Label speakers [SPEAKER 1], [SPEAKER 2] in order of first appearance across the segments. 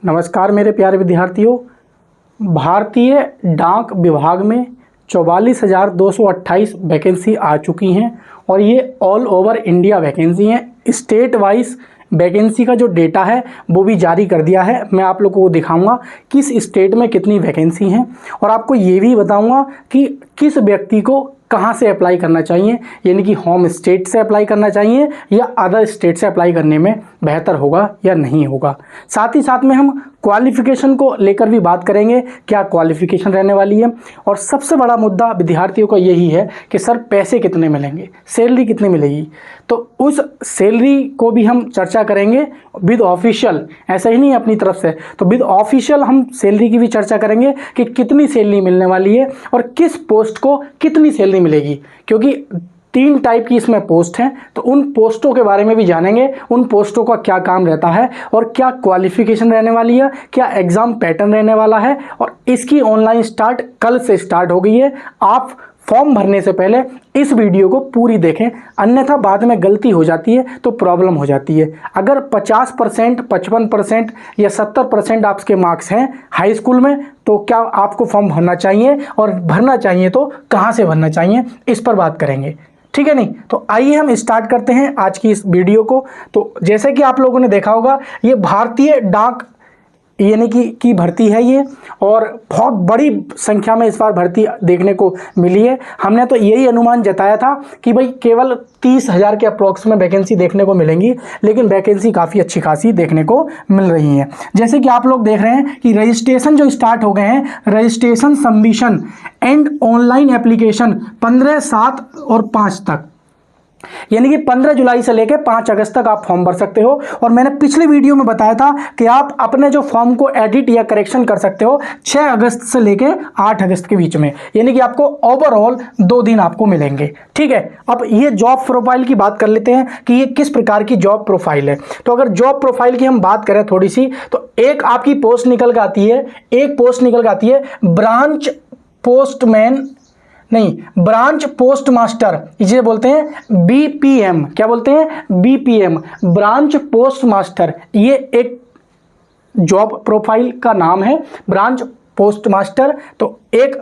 [SPEAKER 1] नमस्कार मेरे प्यारे विद्यार्थियों। भारतीय डाक विभाग में 44,228 वैकेंसी आ चुकी हैं और ये ऑल ओवर इंडिया वैकेंसी हैं। स्टेट वाइज वैकेंसी का जो डेटा है वो भी जारी कर दिया है। मैं आप लोगों को दिखाऊंगा किस स्टेट में कितनी वैकेंसी हैं और आपको ये भी बताऊंगा कि किस व्यक्ति को कहाँ से अप्लाई करना चाहिए, यानी कि होम स्टेट से अप्लाई करना चाहिए या अदर स्टेट से अप्लाई करने में बेहतर होगा या नहीं होगा। साथ ही साथ में हम क्वालिफ़िकेशन को लेकर भी बात करेंगे, क्या क्वालिफ़िकेशन रहने वाली है। और सबसे बड़ा मुद्दा विद्यार्थियों का यही है कि सर पैसे कितने मिलेंगे, सैलरी कितनी मिलेगी, तो उस सैलरी को भी हम चर्चा करेंगे विद ऑफिशियल, ऐसा ही नहीं अपनी तरफ से, तो विद ऑफिशियल हम सैलरी की भी चर्चा करेंगे कि कितनी सैलरी मिलने वाली है और किस पोस्ट को कितनी सैलरी मिलेगी। क्योंकि 3 टाइप की इसमें पोस्ट हैं, तो उन पोस्टों के बारे में भी जानेंगे, उन पोस्टों का क्या काम रहता है और क्या क्वालिफ़िकेशन रहने वाली है, क्या एग्ज़ाम पैटर्न रहने वाला है। और इसकी ऑनलाइन स्टार्ट कल से स्टार्ट हो गई है। आप फॉर्म भरने से पहले इस वीडियो को पूरी देखें, अन्यथा बाद में गलती हो जाती है तो प्रॉब्लम हो जाती है। अगर 50%, 55% या 70% आपके मार्क्स हैं हाई स्कूल में, तो क्या आपको फॉर्म भरना चाहिए और भरना चाहिए तो कहाँ से भरना चाहिए, इस पर बात करेंगे, ठीक है। नहीं तो आइए हम स्टार्ट करते हैं आज की इस वीडियो को। तो जैसे कि आप लोगों ने देखा होगा, ये भारतीय डाक यानी कि भर्ती है ये, और बहुत बड़ी संख्या में इस बार भर्ती देखने को मिली है। हमने तो यही अनुमान जताया था कि भाई केवल 30,000 के अप्रॉक्स में वैकेंसी देखने को मिलेंगी, लेकिन वैकेंसी काफ़ी अच्छी खासी देखने को मिल रही है। जैसे कि आप लोग देख रहे हैं कि रजिस्ट्रेशन जो स्टार्ट हो गए हैं, registration submission and online application 15, 7 और 5 तक, यानी कि 15 जुलाई से लेकर 5 अगस्त तक आप फॉर्म भर सकते हो। और मैंने पिछले वीडियो में बताया था कि आप अपने जो फॉर्म को एडिट या करेक्शन कर सकते हो 6 अगस्त से लेकर 8 अगस्त के बीच में, यानी कि आपको ओवरऑल 2 दिन आपको मिलेंगे, ठीक है। अब ये जॉब प्रोफाइल की बात कर लेते हैं कि ये किस प्रकार की जॉब प्रोफाइल है। तो अगर जॉब प्रोफाइल की हम बात करें थोड़ी सी, तो एक आपकी पोस्ट निकल के आती है, एक पोस्ट निकल के आती है ब्रांच पोस्टमैन, नहीं ब्रांच पोस्ट मास्टर, इसे बोलते हैं बीपीएम। क्या बोलते हैं? BPM, branch post master. ये एक जॉब प्रोफाइल का नाम है, ब्रांच पोस्ट मास्टर। तो एक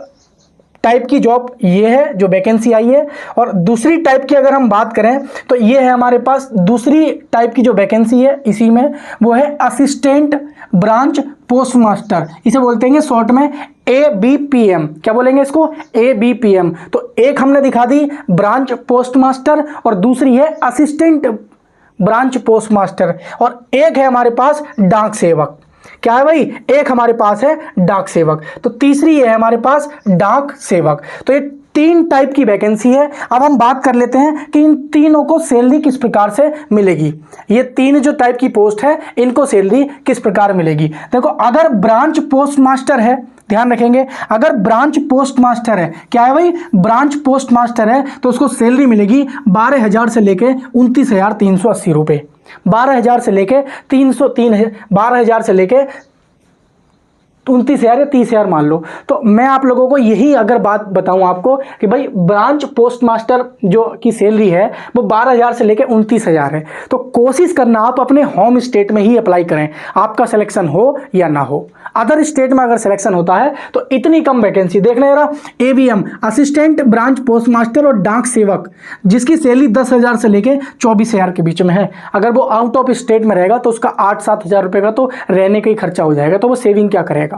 [SPEAKER 1] टाइप की जॉब ये है जो वैकेंसी आई है। और दूसरी टाइप की अगर हम बात करें तो ये है हमारे पास दूसरी टाइप की जो वैकेंसी है इसी में, वो है असिस्टेंट ब्रांच पोस्ट मास्टर। इसे बोलते हैं शॉर्ट में ABPM। क्या बोलेंगे इसको? ABPM। तो एक हमने दिखा दी ब्रांच पोस्ट मास्टर और दूसरी है असिस्टेंट ब्रांच पोस्ट मास्टर, और एक है हमारे पास डाक सेवक। क्या है भाई? एक हमारे पास है डाक सेवक, तो तीसरी है हमारे पास डाक सेवक। तो ये 3 टाइप की वैकेंसी है। अब हम बात कर लेते हैं कि इन तीनों को सैलरी किस प्रकार से मिलेगी। ये 3 जो टाइप की पोस्ट है इनको सैलरी किस प्रकार मिलेगी। देखो, अगर ब्रांच पोस्ट मास्टर है, ध्यान रखेंगे, अगर ब्रांच पोस्ट मास्टर है, क्या है भाई? ब्रांच पोस्ट मास्टर है, तो उसको सैलरी मिलेगी 12,000 से लेके 29,380 रुपये। 12,000 से लेके 12,000 से लेके 29,000 या 30,000 मान लो। तो मैं आप लोगों को यही अगर बात बताऊं आपको कि भाई ब्रांच पोस्ट मास्टर जो की सैलरी है वो 12,000 से लेकर 29,000 है। तो कोशिश करना आप अपने होम स्टेट में ही अप्लाई करें, आपका सिलेक्शन हो या ना हो। अदर स्टेट में अगर सिलेक्शन होता है तो इतनी कम वैकेंसी देखना जरा। ABM assistant branch post master और डाक सेवक, जिसकी सैलरी 10,000 से लेकर 24,000 के बीच में है। अगर वो आउट ऑफ स्टेट में रहेगा तो उसका 8-7 हज़ार रुपये का तो रहने का ही खर्चा हो जाएगा, तो वो सेविंग क्या करेगा।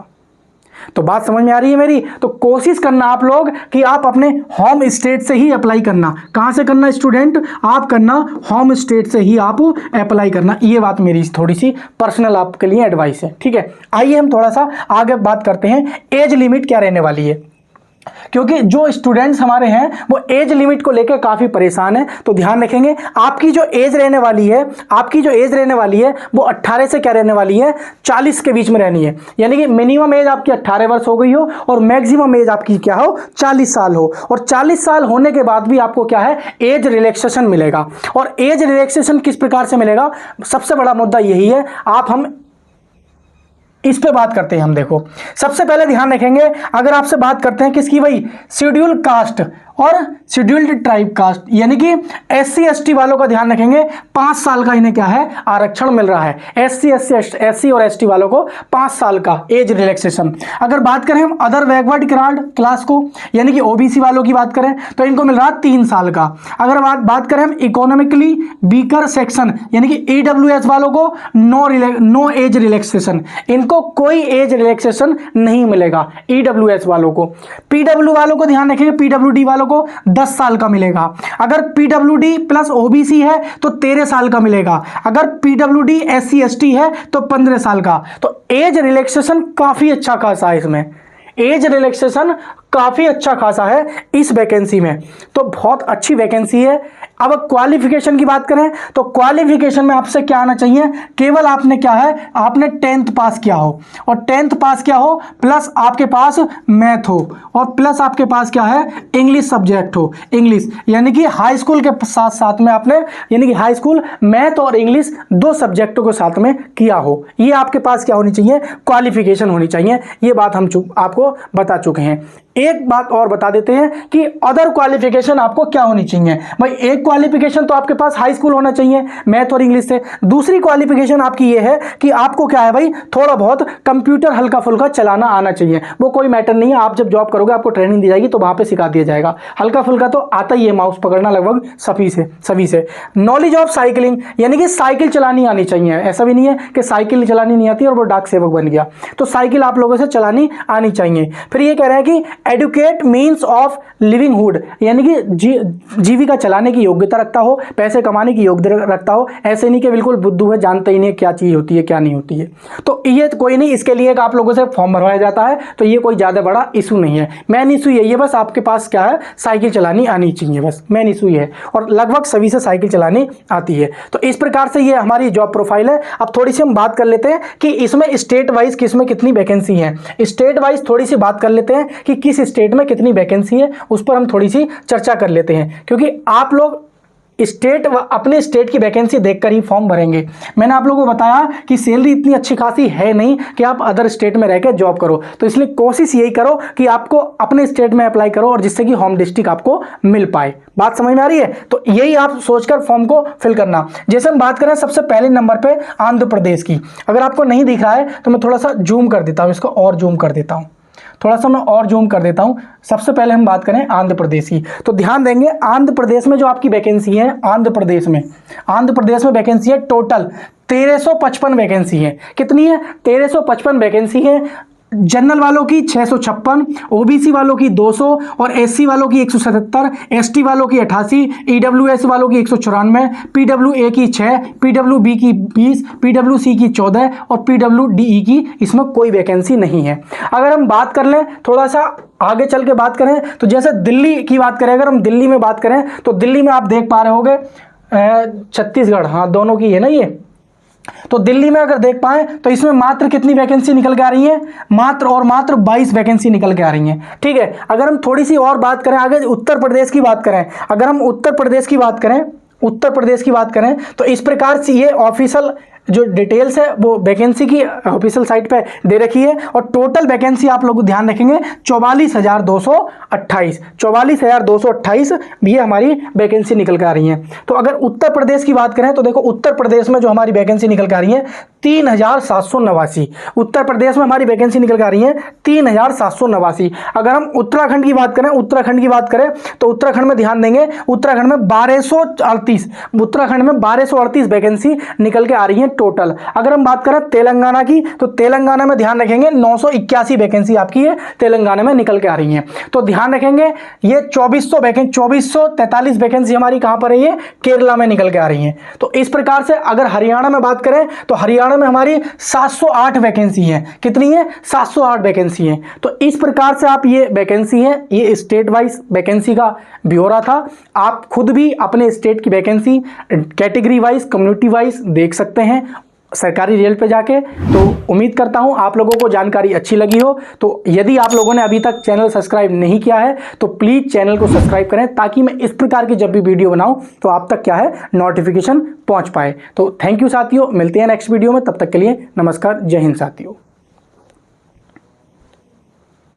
[SPEAKER 1] तो बात समझ में आ रही है मेरी? तो कोशिश करना आप लोग कि आप अपने होम स्टेट से ही अप्लाई करना। कहां से करना स्टूडेंट? आप करना होम स्टेट से ही आप अप्लाई करना। ये बात मेरी थोड़ी सी पर्सनल आपके लिए एडवाइस है, ठीक है। आइए हम थोड़ा सा आगे बात करते हैं, एज लिमिट क्या रहने वाली है, क्योंकि जो स्टूडेंट्स हमारे हैं वो एज लिमिट को लेकर काफ़ी परेशान है। तो ध्यान रखेंगे, आपकी जो एज रहने वाली है, आपकी जो एज रहने वाली है वो 18 से क्या रहने वाली है? 40 के बीच में रहनी है। यानी कि मिनिमम एज आपकी 18 वर्ष हो गई हो और मैक्सिमम एज आपकी क्या हो? 40 साल हो। और 40 साल होने के बाद भी आपको क्या है? एज रिलैक्सेशन मिलेगा। और एज रिलैक्सेशन किस प्रकार से मिलेगा? सबसे बड़ा मुद्दा यही है, हम इस पे बात करते हैं। हम देखो, सबसे पहले ध्यान रखेंगे, अगर आपसे बात करते हैं किसकी भाई? शेड्यूल कास्ट और शेड्यूल्ड ट्राइब कास्ट यानी कि SC ST वालों का ध्यान रखेंगे, 5 साल का इन्हें क्या है आरक्षण मिल रहा है। SC और ST वालों को 5 साल का एज रिलैक्सेशन। अगर बात करें हम अदर बैकवर्ड क्लास को यानी कि OBC वालों की बात करें तो इनको मिल रहा है 3 साल का। अगर बात करें हम इकोनॉमिकली वीकर सेक्शन यानी कि EWS वालों को नो एज रिलैक्सेशन, इनको कोई एज रिलैक्सेशन नहीं मिलेगा EWS वालों को। PW वालों को ध्यान रखेंगे, PWD वालों को 10 साल का मिलेगा। अगर PWD प्लस OBC है तो 13 साल का मिलेगा। अगर PWD SC ST है तो 15 साल का। तो एज रिलैक्सेशन काफी अच्छा खासा है, इसमें एज रिलैक्सेशन काफी अच्छा खासा है इस वैकेंसी में, तो बहुत अच्छी वैकेंसी है। अब क्वालिफिकेशन की बात करें तो क्वालिफिकेशन में आपसे क्या आना चाहिए, केवल आपने क्या है आपने 10th पास किया हो, और 10th पास किया हो प्लस आपके पास मैथ हो, और प्लस आपके पास क्या है इंग्लिश सब्जेक्ट हो, इंग्लिश यानी कि हाई स्कूल के साथ साथ में आपने यानी कि हाई स्कूल मैथ और इंग्लिश 2 सब्जेक्टों के साथ में किया हो। ये आपके पास क्या होनी चाहिए, क्वालिफिकेशन होनी चाहिए। ये बात हम आपको बता चुके हैं। एक बात और बता देते हैं कि अदर क्वालिफिकेशन आपको क्या होनी चाहिए। भाई एक क्वालिफिकेशन तो आपके पास हाई स्कूल होना चाहिए मैथ और इंग्लिश से। दूसरी क्वालिफिकेशन आपकी ये है कि आपको क्या है भाई थोड़ा बहुत कंप्यूटर हल्का फुल्का चलाना आना चाहिए। वो कोई मैटर नहीं है, आप जब जॉब करोगे आपको ट्रेनिंग दी जाएगी तो वहां पे सिखा दिया जाएगा। हल्का फुल्का तो आता ही है, माउस पकड़ना लगभग सभी से। नॉलेज ऑफ साइकिलिंग यानी कि साइकिल चलानी आनी चाहिए। ऐसा भी नहीं है कि साइकिल चलानी नहीं आती और वो डाक सेवक बन गया, तो साइकिल आप लोगों से चलानी आनी चाहिए। फिर ये कह रहे हैं कि एडुकेट मीन्स ऑफ लिविंगहुड यानी कि जीविका चलाने की योग्यता रखता हो, पैसे कमाने की योग्यता रखता हो। ऐसे नहीं कि बिल्कुल बुद्धू है, जानता ही नहीं क्या चीज होती है क्या नहीं होती है। तो ये कोई नहीं, इसके लिए आप लोगों से फॉर्म भरवाया जाता है, तो ये कोई ज्यादा बड़ा इशू नहीं है। मेन इशू यही है बस आपके पास क्या है साइकिल चलानी आनी चाहिए, बस मेन इशू ये है, और लगभग सभी से साइकिल चलानी आती है। तो इस प्रकार से ये हमारी जॉब प्रोफाइल है। अब थोड़ी सी हम बात कर लेते हैं कि इसमें स्टेट वाइज किसमें कितनी वैकेंसी है। स्टेट वाइज थोड़ी सी बात कर लेते हैं कि किस स्टेट में कितनी वैकेंसी है, उस पर हम थोड़ी सी चर्चा कर लेते हैं, क्योंकि आप लोग स्टेट अपने स्टेट की वैकेंसी देखकर ही फॉर्म भरेंगे। मैंने आप लोगों को बताया कि सैलरी इतनी अच्छी खासी है नहीं कि आप अदर स्टेट में रहकर जॉब करो, तो इसलिए कोशिश यही करो कि आपको अपने स्टेट में अप्लाई करो और जिससे कि होम डिस्ट्रिक्ट आपको मिल पाए। बात समझ में आ रही है? तो यही आप सोचकर फॉर्म को फिल करना। जैसे हम बात करें सबसे पहले नंबर पे आंध्र प्रदेश की, अगर आपको नहीं दिख रहा है तो मैं थोड़ा सा जूम कर देता हूँ, इसको और जूम कर देता हूँ, थोड़ा सा मैं और जूम कर देता हूं। सबसे पहले हम बात करें आंध्र प्रदेश की, तो ध्यान देंगे आंध्र प्रदेश में जो आपकी वैकेंसी है, आंध्र प्रदेश में वैकेंसी है टोटल 1355 वैकेंसी है। कितनी है? 1355 वैकेंसी है। जनरल वालों की 656, OBC वालों की 200 और SC वालों की 177, ST वालों की 88, EWS वालों की 194, PWA की 6, PWB की 20, PWC की 14 और PWDE की इसमें कोई वैकेंसी नहीं है। अगर हम बात कर लें थोड़ा सा आगे चल के बात करें तो जैसे दिल्ली की बात करें, अगर हम दिल्ली में बात करें तो दिल्ली में आप देख पा रहे होंगे छत्तीसगढ़, हाँ दोनों की है ना ये। तो दिल्ली में अगर देख पाए तो इसमें मात्र कितनी वैकेंसी निकल के आ रही है, मात्र और मात्र 22 वैकेंसी निकल के आ रही है। ठीक है, अगर हम थोड़ी सी और बात करें आगे उत्तर प्रदेश की बात करें, अगर हम उत्तर प्रदेश की बात करें तो इस प्रकार से ये ऑफिशियल जो डिटेल्स है वो वैकेंसी की ऑफिशियल साइट पे दे रखी है, और टोटल वैकेंसी आप लोग ध्यान रखेंगे 44,228 ये हमारी वैकेंसी निकल के आ रही है। तो अगर उत्तर प्रदेश की बात करें तो देखो उत्तर प्रदेश में जो हमारी वैकेंसी निकल के आ रही है 3,789, उत्तर प्रदेश में हमारी वैकेंसी निकल के आ रही है 3,789। अगर हम उत्तराखंड की बात करें तो उत्तराखंड में ध्यान देंगे, उत्तराखंड में 1238 वैकेंसी निकल के आ रही है टोटल। अगर हम बात करें तेलंगाना की तो तेलंगाना में ध्यान रखेंगे 981 वैकेंसी आपकी है तेलंगाना में निकल के आ रही है। तो ध्यान रखेंगे ये 2443 वैकेंसी हमारी कहां पर है, ये केरला में निकल के आ रही है। तो इस प्रकार से अगर हरियाणा में बात करें तो हरियाणा में हमारी 708 वैकेंसी है। कितनी है? 708 वैकेंसी है। तो इस प्रकार से आप ये वैकेंसी है, ये स्टेट वाइज वैकेंसी का ब्यौरा था। आप खुद भी अपने स्टेट की vacancy category wise community wise देख सकते हैं सरकारी रिजल्ट पे जाके। तो उम्मीद करता हूं आप लोगों को जानकारी अच्छी लगी हो। तो यदि आप लोगों ने अभी तक चैनल सब्सक्राइब नहीं किया है तो प्लीज चैनल को सब्सक्राइब करें, ताकि मैं इस प्रकार की जब भी वीडियो बनाऊं तो आप तक क्या है नोटिफिकेशन पहुंच पाए। तो थैंक यू साथियों, मिलते हैं नेक्स्ट वीडियो में, तब तक के लिए नमस्कार, जय हिंद साथियों।